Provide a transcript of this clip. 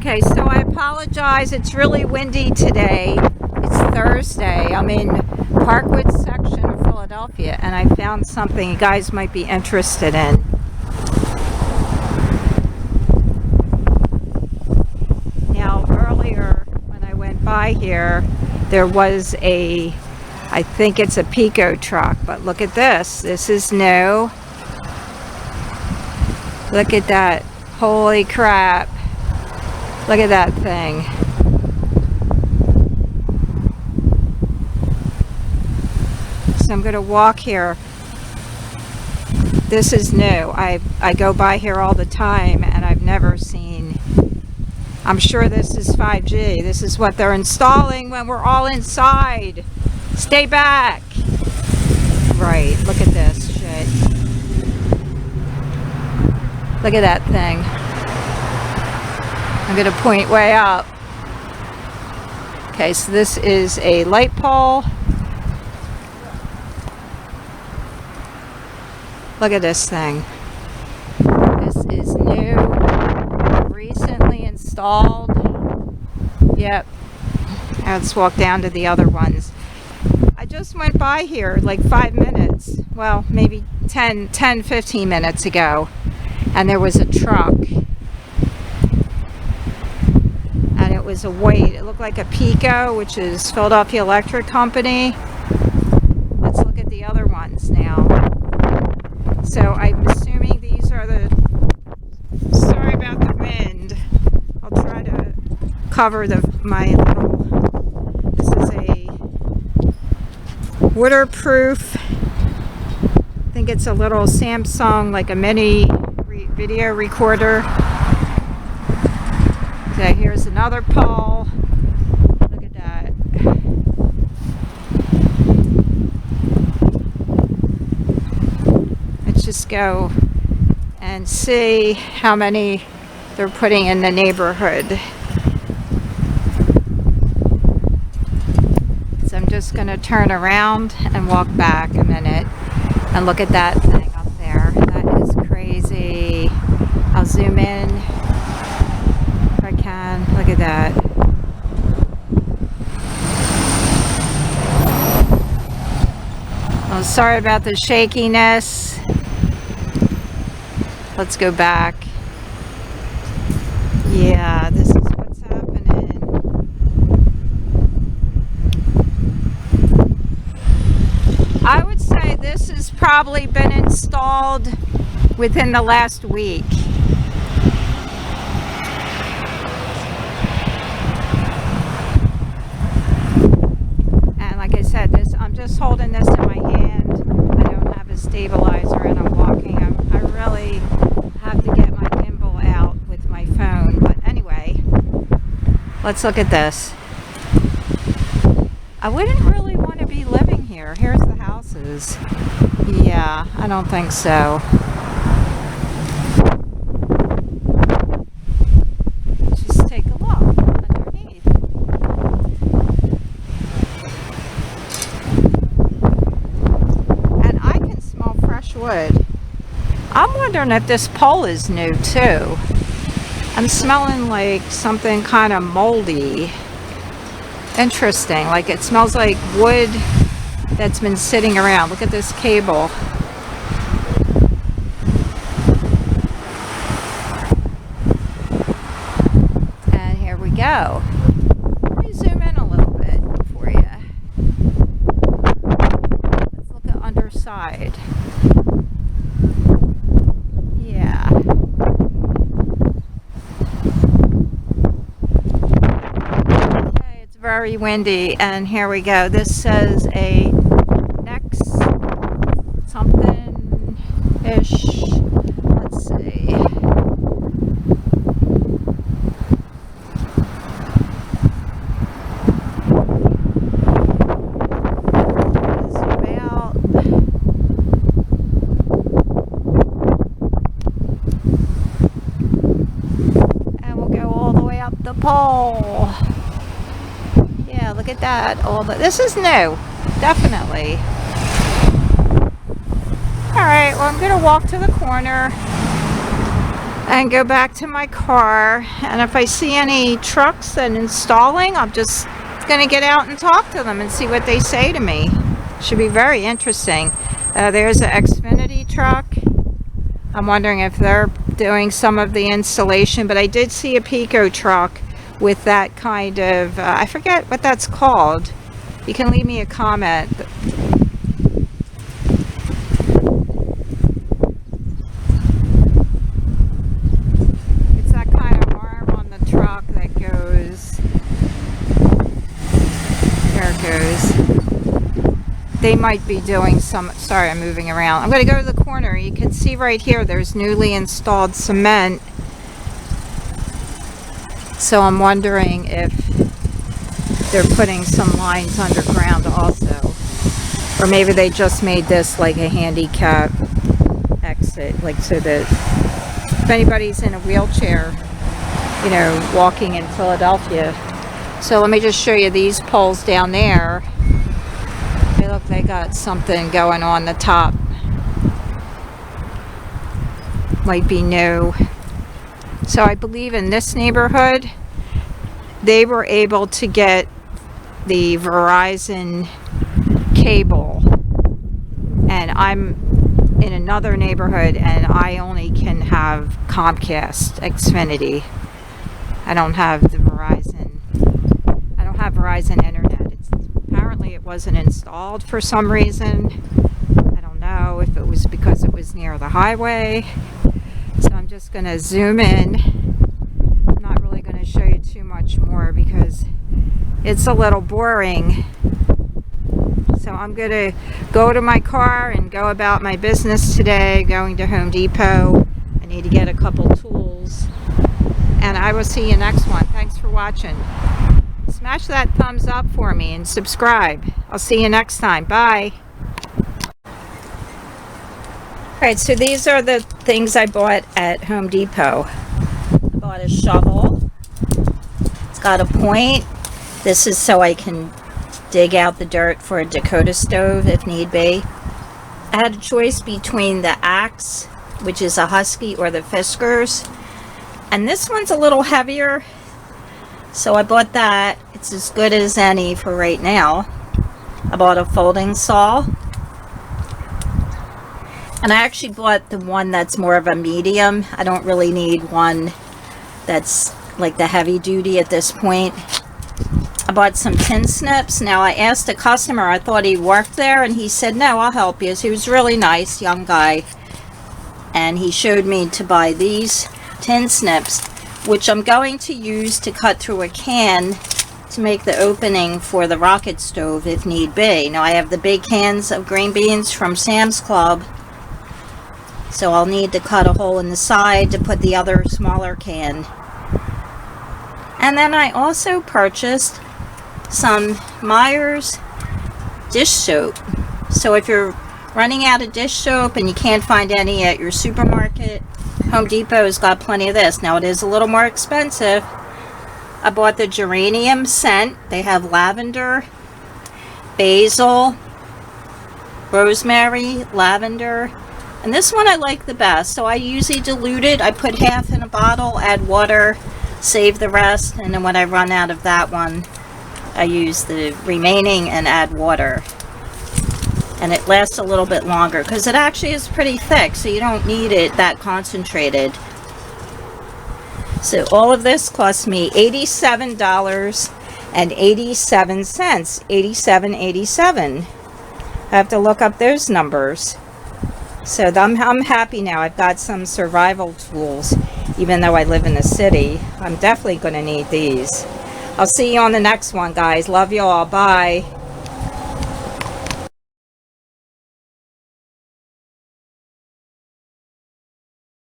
Okay, so I apologize. It's really windy today. It's Thursday. I'm in Parkwood section of Philadelphia, and I found something you guys might be interested in. Now, earlier when I went by here, there was I think it's a Pico truck, but look at this. This is new. Look at that. Holy crap. Look at that thing. So I'm going to walk here. This is new. I go by here all the time and I've never seen. I'm sure this is 5G. This is what they're installing when we're all inside. Stay back. Right. Look at this shit. Look at that thing. I'm going to point way up. Okay, so this is a light pole. Look at this thing. This is new, recently installed. Yep. Now let's walk down to the other ones. I just went by here like 5 minutes. Well, maybe 10-15 minutes ago. And there was a truck. It was a white, it looked like a Pico, which is Philadelphia Electric Company. Let's look at the other ones now. So I'm assuming these are sorry about the wind. I'll try to cover my little, this is a waterproof, I think it's a little Samsung, like a mini video recorder. Okay, here's another pole. Look at that. Let's just go and see how many they're putting in the neighborhood. So I'm just going to turn around and walk back a minute and look at that thing up there. That is crazy. I'll zoom in. Look at that. Oh, sorry about the shakiness. Let's go back. Yeah, this is what's happening. I would say this has probably been installed within the last week. I'm just holding this in my hand. I don't have a stabilizer and I'm walking. I really have to get my gimbal out with my phone. But anyway, let's look at this. I wouldn't really want to be living here. Here's the houses. Yeah, I don't think so. Just take a look underneath. Wood. I'm wondering if this pole is new too. I'm smelling like something kind of moldy. Interesting. Like it smells like wood that's been sitting around. Look at this cable. And here we go. Let me zoom in a little bit for you. Let's look at underside. Very windy, and here we go. This says a next something ish. Let's see. Zoom out. And we'll go all the way up the pole. Yeah, look at that. This is new, definitely. All right, well, I'm going to walk to the corner and go back to my car. And if I see any trucks and installing, I'm just going to get out and talk to them and see what they say to me. Should be very interesting. There's an Xfinity truck. I'm wondering if they're doing some of the installation, but I did see a Pico truck with that kind of, I forget what that's called. You can leave me a comment. It's that kind of arm on the truck that goes, there it goes. They might be doing some, sorry, I'm moving around. I'm going to go to the corner. You can see right here there's newly installed cement. So I'm wondering if they're putting some lines underground also. Or maybe they just made this like a handicap exit, like so that if anybody's in a wheelchair, you know, walking in Philadelphia. So let me just show you these poles down there. Hey, look, they got something going on the top. Might be new. So I believe in this neighborhood, they were able to get the Verizon cable. And I'm in another neighborhood and I only can have Comcast, Xfinity. I don't have the Verizon. I don't have Verizon internet. Apparently it wasn't installed for some reason. I don't know if it was because it was near the highway. So I'm just going to zoom in. I'm not really going to show you too much more because it's a little boring. So I'm going to go to my car and go about my business today, going to Home Depot. I need to get a couple tools. And I will see you next one. Thanks for watching. Smash that thumbs up for me and subscribe. I'll see you next time. Bye. Alright, so these are the things I bought at Home Depot. I bought a shovel. It's got a point. This is so I can dig out the dirt for a Dakota stove if need be. I had a choice between the axe, which is a Husky, or the Fiskars. And this one's a little heavier. So I bought that. It's as good as any for right now. I bought a folding saw. And I actually bought the one that's more of a medium. I don't really need one that's like the heavy duty at this point. I bought some tin snips. Now I asked a customer, I thought he worked there, and he said, no, I'll help you. So he was really nice, young guy. And he showed me to buy these tin snips, which I'm going to use to cut through a can to make the opening for the rocket stove if need be. Now I have the big cans of green beans from Sam's Club, so I'll need to cut a hole in the side to put the other smaller can. And then I also purchased some Meyer's dish soap. So if you're running out of dish soap and you can't find any at your supermarket, Home Depot's got plenty of this. Now it is a little more expensive. I bought the geranium scent. They have lavender, basil, rosemary, lavender. And this one I like the best. So I usually dilute it. I put half in a bottle, add water, save the rest. And then when I run out of that one, I use the remaining and add water. And it lasts a little bit longer because it actually is pretty thick, so you don't need it that concentrated. So all of this cost me $87.87. $87.87. I have to look up those numbers. So I'm happy now. I've got some survival tools. Even though I live in the city, I'm definitely going to need these. I'll see you on the next one, guys. Love you all. Bye.